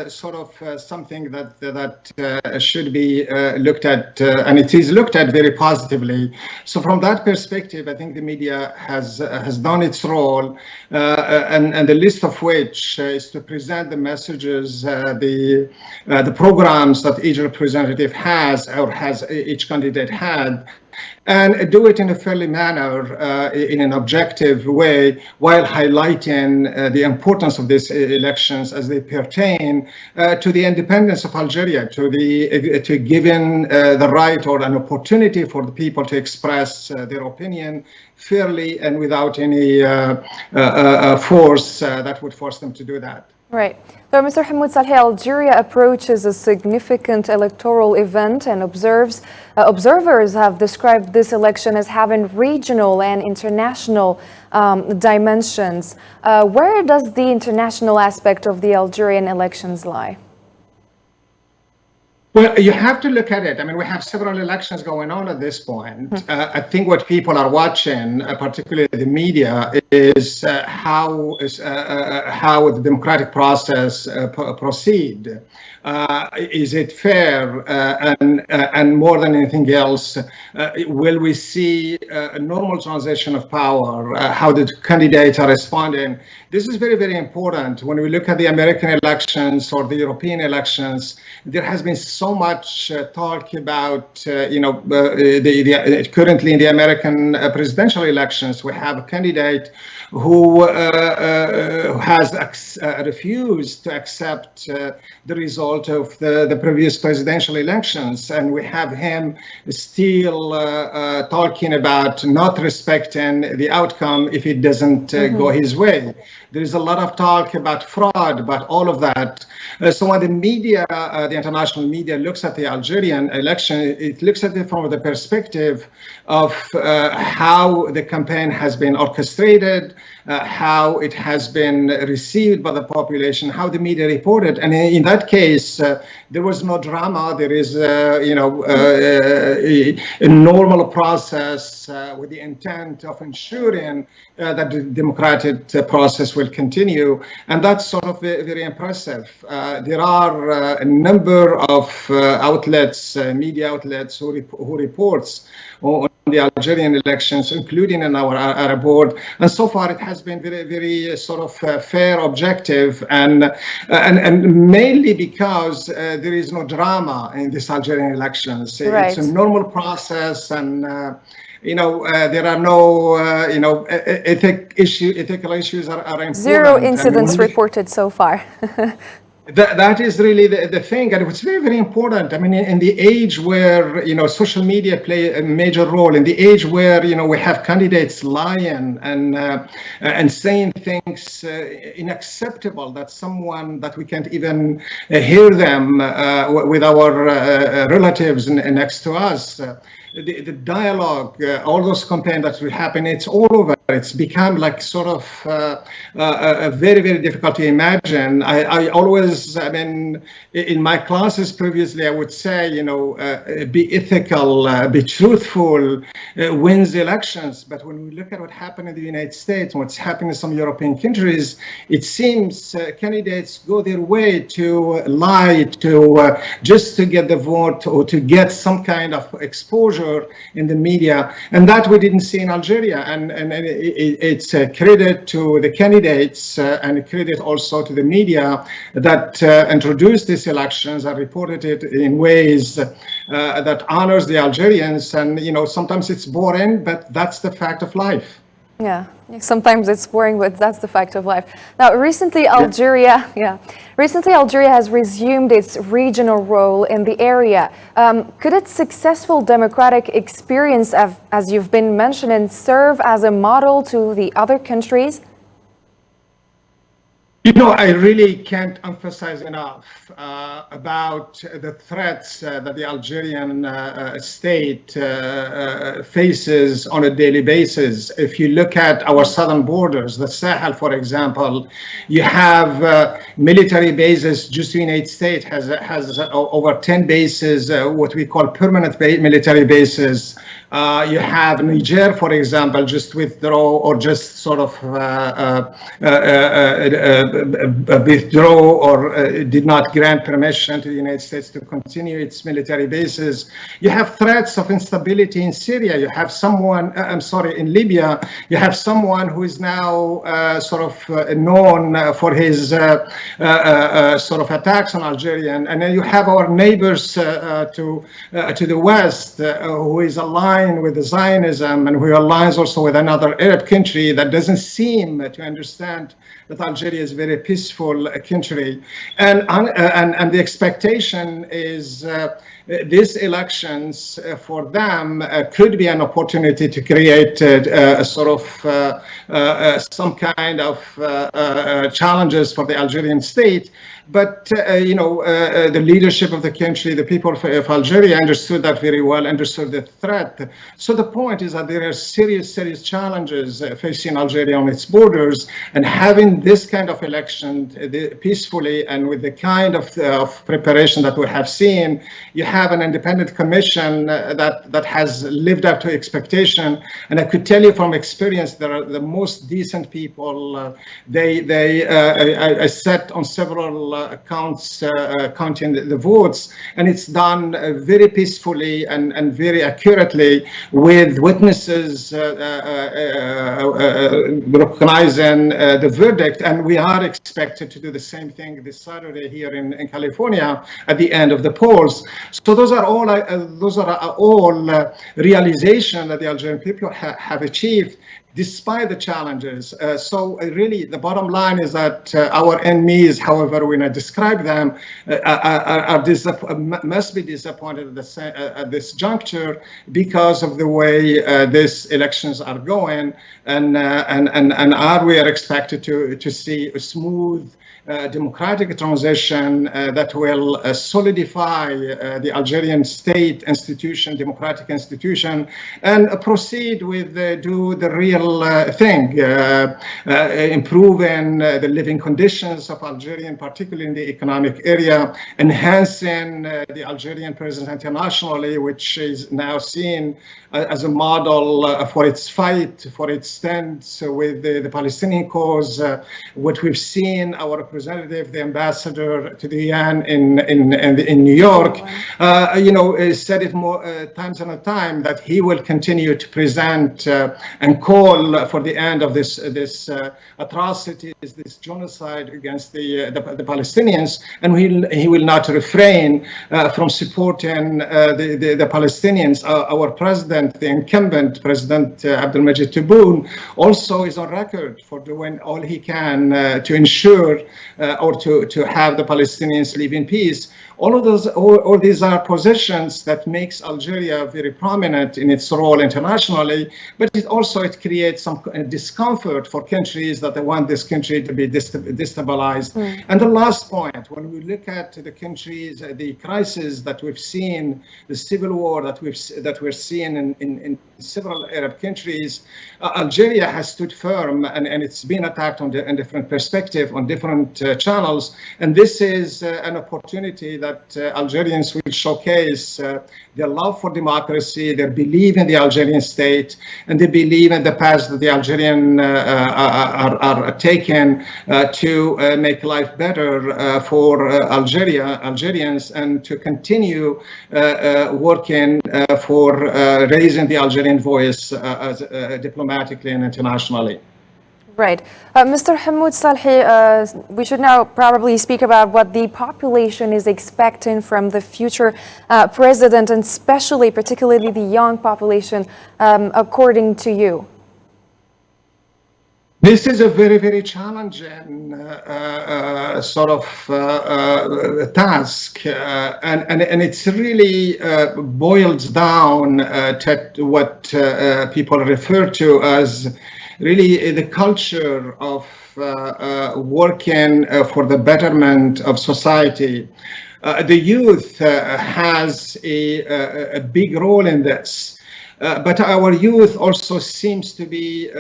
something that should be looked at, and it is looked at very positively. So from that perspective, I think the media has done its role, and the least of which is to present the messages, the programs that each representative has each candidate had, and do it in a fairly manner, in an objective way, while highlighting the importance of these elections as they pertain to the independence of Algeria, to giving the right or an opportunity for the people to express their opinion fairly and without any force that would force them to do that. Right. So, Mr. Hamoud Saleh, Algeria approaches a significant electoral event, and observers have described this election as having regional and international dimensions. Where does the international aspect of the Algerian elections lie? Well, you have to look at it. I mean, we have several elections going on at this point. I think what people are watching, particularly the media, is how the democratic process proceed. Is it fair? And more than anything else, will we see a normal transition of power? How the candidates are responding? This is very, very important. When we look at the American elections or the European elections, there has been so much talk about, currently in the American presidential elections, we have a candidate who has refused to accept the result of the previous presidential elections. And we have him still talking about not respecting the outcome if it doesn't go his way. There is a lot of talk about fraud, about all of that. So when the media, the international media, looks at the Algerian election, it looks at it from the perspective of how the campaign has been orchestrated, how it has been received by the population, how the media reported. And in that case, there was no drama. There is, a normal process with the intent of ensuring that the democratic process will continue. And that's sort of very impressive. There are a number of outlets, media outlets, who reports on the Algerian elections, including in our Arab board, and so far it has been very, very sort of fair, objective, and mainly because there is no drama in these Algerian elections. Right. It's a normal process, and there are no ethical issues are important. Zero incidents reported so far. That is really the thing, and it's very, very important. I mean, in the age where social media play a major role, in the age where we have candidates lying and saying things unacceptable, that we can't even hear them with our relatives next to us. The dialogue, all those campaigns that will happen, it's all over. It's become like sort of very, very difficult to imagine. I always, in my classes previously, I would say, be ethical, be truthful, wins the elections. But when we look at what happened in the United States, what's happening in some European countries, it seems candidates go their way to lie, just to get the vote or to get some kind of exposure in the media, and that we didn't see in Algeria. And it's a credit to the candidates and a credit also to the media that introduced these elections and reported it in ways that honors the Algerians. And sometimes it's boring, but that's the fact of life. Yeah, sometimes it's boring, but that's the fact of life. Now, recently Algeria has resumed its regional role in the area. Could its successful democratic experience, as you've been mentioning, serve as a model to the other countries? I really can't emphasize enough about the threats that the Algerian state faces on a daily basis. If you look at our southern borders, the Sahel, for example, you have military bases. Just the United States has over 10 bases, what we call permanent military bases. You have Niger, for example, just withdraw or just sort of withdraw or did not grant permission to the United States to continue its military bases. You have threats of instability in Syria. You have someone, in Libya, you have someone who is now known for his attacks on Algeria. And then you have our neighbors to the west who is aligned with the Zionism and who aligns also with another Arab country that doesn't seem to understand that Algeria is a very peaceful country. And the expectation is these elections for them could be an opportunity to create some kind of challenges for the Algerian state. But, the leadership of the country, the people of Algeria understood that very well, understood the threat. So the point is that there are serious challenges facing Algeria on its borders, and having this kind of election peacefully and with the kind of preparation that we have seen, you have an independent commission that has lived up to expectation. And I could tell you from experience, they are the most decent people. I sat on several accounts counting the votes, and it's done very peacefully and very accurately with witnesses recognizing the verdict. And we are expected to do the same thing this Saturday here in California at the end of the polls. So those are all realization that the Algerian people have achieved despite the challenges. So really, the bottom line is that our enemies, however when I describe them, must be disappointed at this juncture because of the way these elections are going, and we are expected to see a smooth democratic transition that will solidify the Algerian state institution, democratic institution, and proceed with do the real thing, improving the living conditions of Algerian, particularly in the economic area, enhancing the Algerian presence internationally, which is now seen as a model for its fight, for its stance with the Palestinian cause. What we've seen, our representative, the ambassador to the UN in New York, said it more times and time that he will continue to present and call for the end of this atrocities, this genocide against the Palestinians, and he will not refrain from supporting the Palestinians. Our president, the incumbent President Abdelmajid Tebboune, also is on record for doing all he can to ensure or to have the Palestinians live in peace. All these are positions that makes Algeria very prominent in its role internationally, but it creates some discomfort for countries that want this country to be destabilized. And the last point, when we look at the countries, the crisis that we've seen, the civil war that we're seeing in several Arab countries, Algeria has stood firm, and it's been attacked on different perspectives, on different channels. And this is an opportunity that Algerians will showcase their love for democracy, their belief in the Algerian state, and they believe in the path that the Algerian are taking to make life better for Algerians, and to continue working for raising the Algerian voice diplomatically and internationally. Right. Mr. Hamoud Salhi, we should now probably speak about what the population is expecting from the future president, and particularly the young population, according to you. This is a very challenging task, and it's really boils down to what people refer to as really the culture of working for the betterment of society. The youth has a big role in this. But our youth also seems to be,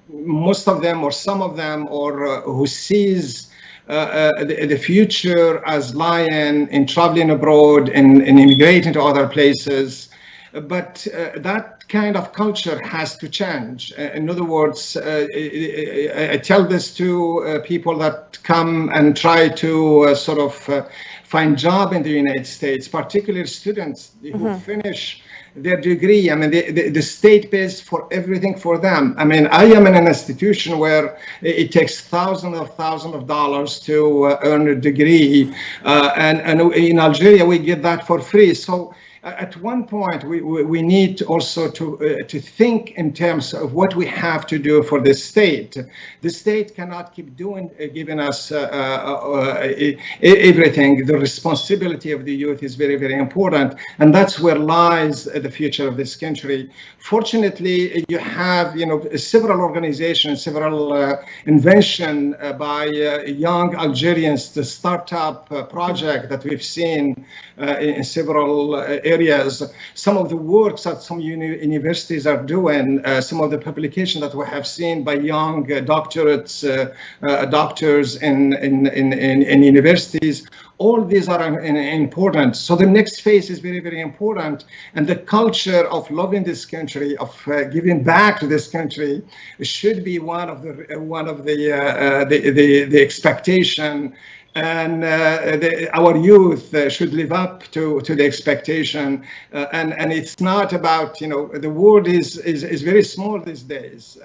most of them or some of them, who sees the future as lying in traveling abroad and immigrating to other places. but that kind of culture has to change. In other words, I tell this to people that come and try to find job in the United States, particularly students who finish their degree. I mean, the state pays for everything for them. I mean, I am in an institution where it takes thousands of dollars to earn a degree, and in Algeria we get that for free. So at one point, we need also to think in terms of what we have to do for the state. The state cannot keep giving us everything. The responsibility of the youth is very, very important, and that's where lies the future of this country. Fortunately, you have several organizations, several invention by young Algerians, the startup project that we've seen in several areas. Some of the works that some universities are doing, some of the publications that we have seen by young doctors in universities, all these are important. So the next phase is very, very important. And the culture of loving this country, of giving back to this country, should be one of the expectation. And our youth should live up to the expectation, and it's not about the world is very small these days,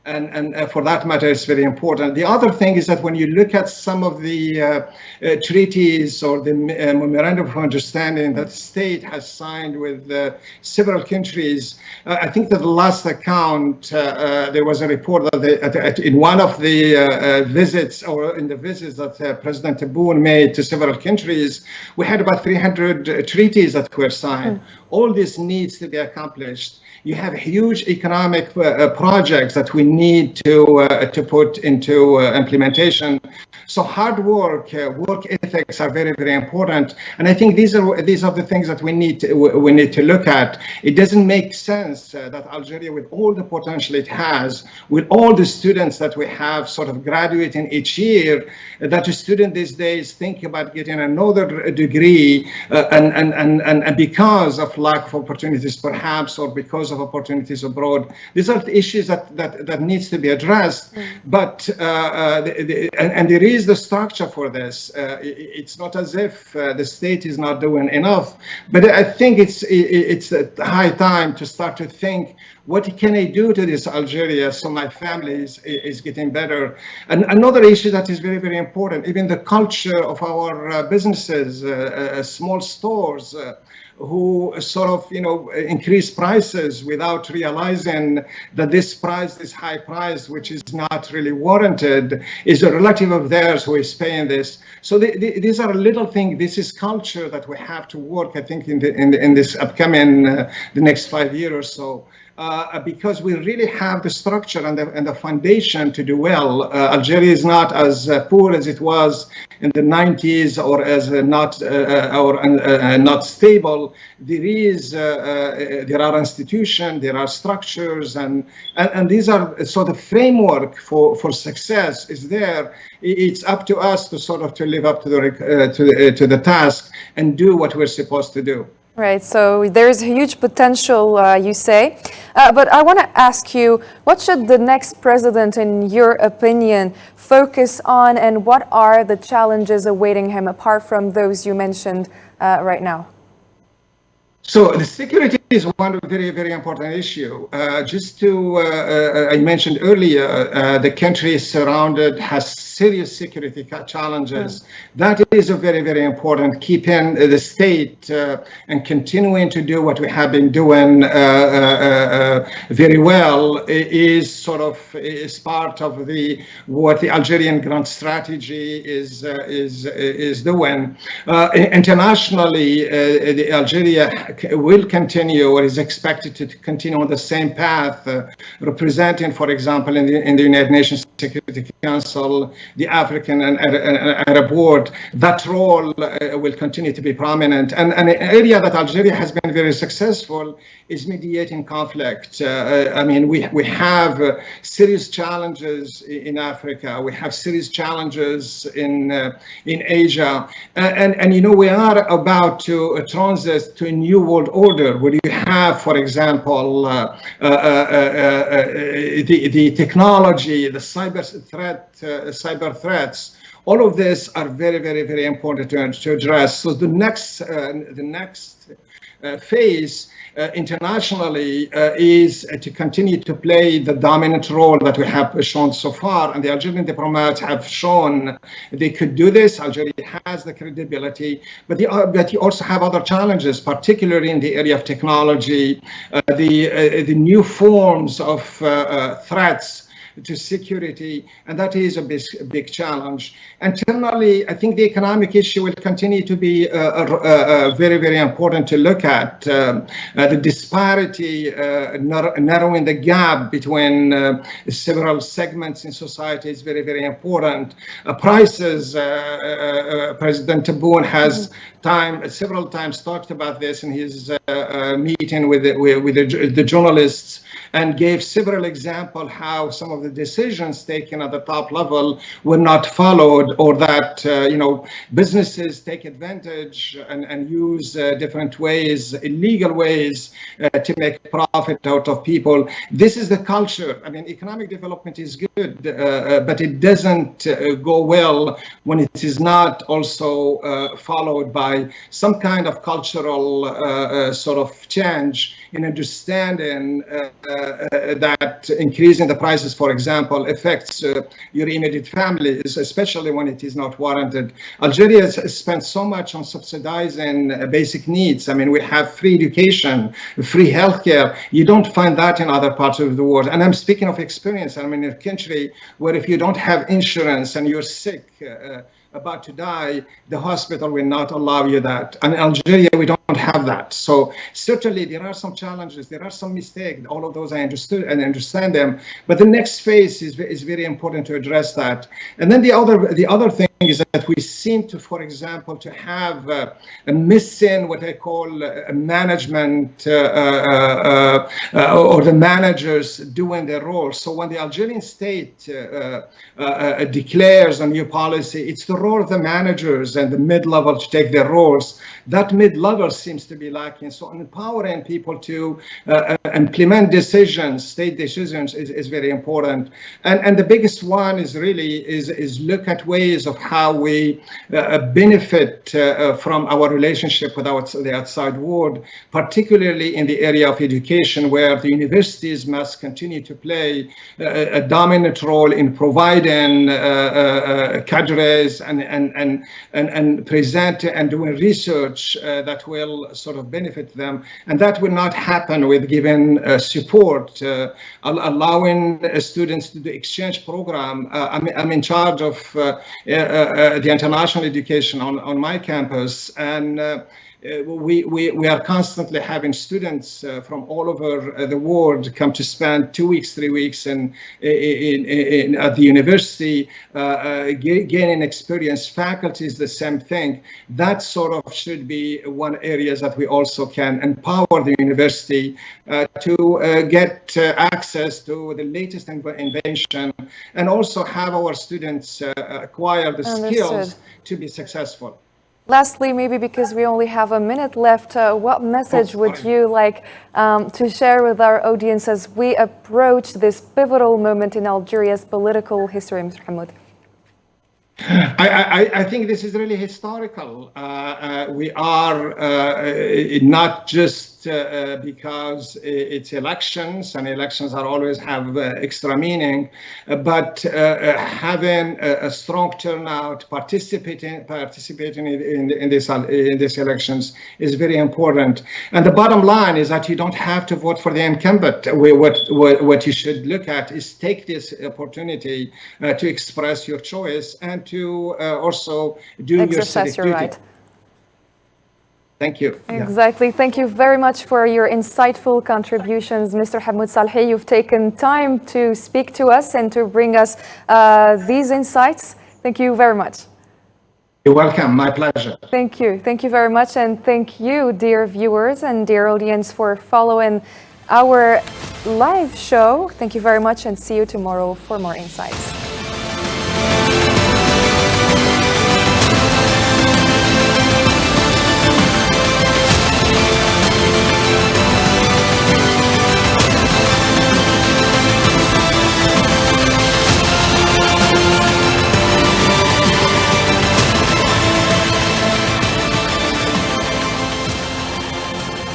and for that matter, it's very important. The other thing is that when you look at some of the treaties or the memorandum of understanding that the state has signed with several countries, I think that the last account there was a report that in one of the visits or in the visits that President Tebboune made to several countries, we had about 300 treaties that were signed. All this needs to be accomplished. You have huge economic projects that we need to put into implementation. So hard work, work ethics are very, very important. And I think these are the things that we need to look at. It doesn't make sense that Algeria, with all the potential it has, with all the students that we have sort of graduating each year, that a student these days think about getting another degree, and because of lack of opportunities, perhaps, or because of opportunities abroad. These are the issues that needs to be addressed. But and there is the structure for this. It's not as if the state is not doing enough, but I think it's high time to start to think, what can I do to this Algeria so my family is getting better? And another issue that is very, very important, even the culture of our businesses, small stores, who sort of increase prices without realizing that this high price, which is not really warranted, is a relative of theirs who is paying this. So these are little things. This is culture that we have to work, I think, in this upcoming the next 5 years or so. Because we really have the structure and the foundation to do well. Algeria is not as poor as it was in the 90s, or as not stable. There are institutions, there are structures, and these are sort of framework for success is there. It's up to us to live up to the task and do what we're supposed to do. Right, so there's huge potential, you say. But I want to ask you, what should the next president, in your opinion, focus on, and what are the challenges awaiting him, apart from those you mentioned right now? So the security is one very, very important issue. I mentioned earlier, the country is surrounded, has serious security challenges. That is a very, very important. Keeping the state and continuing to do what we have been doing very well is part of what the Algerian grand strategy is doing. Internationally, Algeria will continue, or is expected to continue on the same path, representing, for example, in the United Nations Security Council, the African and Arab world. That role will continue to be prominent. And an area that Algeria has been very successful is mediating conflict. I mean, we have serious challenges in Africa. We have serious challenges in Asia, and we are about to transit to a new world order where you we have, for example, the technology, the cyber threats. All of this are very, very, very important to address. So the next phase internationally is to continue to play the dominant role that we have shown so far. And the Algerian diplomats have shown they could do this. Algeria has the credibility, but you also have other challenges, particularly in the area of technology, the new forms of threats to security, and that is a big challenge. Internally, I think the economic issue will continue to be very, very important to look at. The disparity, narrowing the gap between several segments in society is very, very important. Prices, President Tebboune has several times talked about this in his meeting with the journalists, and gave several examples how some of the decisions taken at the top level were not followed, or that businesses take advantage and use different ways, illegal ways, to make profit out of people. This is the culture. I mean, economic development is good, but it doesn't go well when it is not also followed by some kind of cultural sort of change in understanding that increasing the prices, for example, affects your immediate families, especially when it is not warranted. Algeria has spent so much on subsidizing basic needs. I mean, we have free education, free healthcare. You don't find that in other parts of the world. And I'm speaking of experience. I'm in a country where if you don't have insurance and you're sick, about to die, the hospital will not allow you that. And in Algeria, we don't have that. So certainly there are some challenges, there are some mistakes. All of those I understood and understand them. But the next phase is very important to address that. And then the other thing is that we seem to, for example, to have a missing what I call a management or the managers doing their role. So when the Algerian state declares a new policy, it's the role of the managers and the mid-level to take their roles. That mid-level seems to be lacking. So empowering people to implement decisions, state decisions, is very important. And the biggest one is really is look at ways of how we benefit from our relationship with the outside world, particularly in the area of education, where the universities must continue to play a dominant role in providing cadres and present and doing research that will sort of benefit them. And that will not happen with giving support, allowing students to do exchange program. I'm in charge of the international education on my campus, and we are constantly having students from all over the world come to spend 2 weeks, 3 weeks at the university, gaining experience. Faculty is the same thing. That sort of should be one area that we also can empower the university to get access to the latest invention, and also have our students acquire the skills to be successful. Lastly, maybe because we only have a minute left, what message would you like to share with our audience as we approach this pivotal moment in Algeria's political history, Mr. Hamoud? I think this is really historical. We are not just because it's elections, and elections are always have extra meaning, but having a strong turnout, participating in these elections is very important. And the bottom line is that you don't have to vote for the incumbent. What you should look at is take this opportunity to express your choice and to also do your civic duty. Right. Thank you. Exactly. Thank you very much for your insightful contributions, Mr. Hamoud Salhi. You've taken time to speak to us and to bring us these insights. Thank you very much. You're welcome. My pleasure. Thank you. Thank you very much. And thank you, dear viewers and dear audience, for following our live show. Thank you very much, and see you tomorrow for more insights.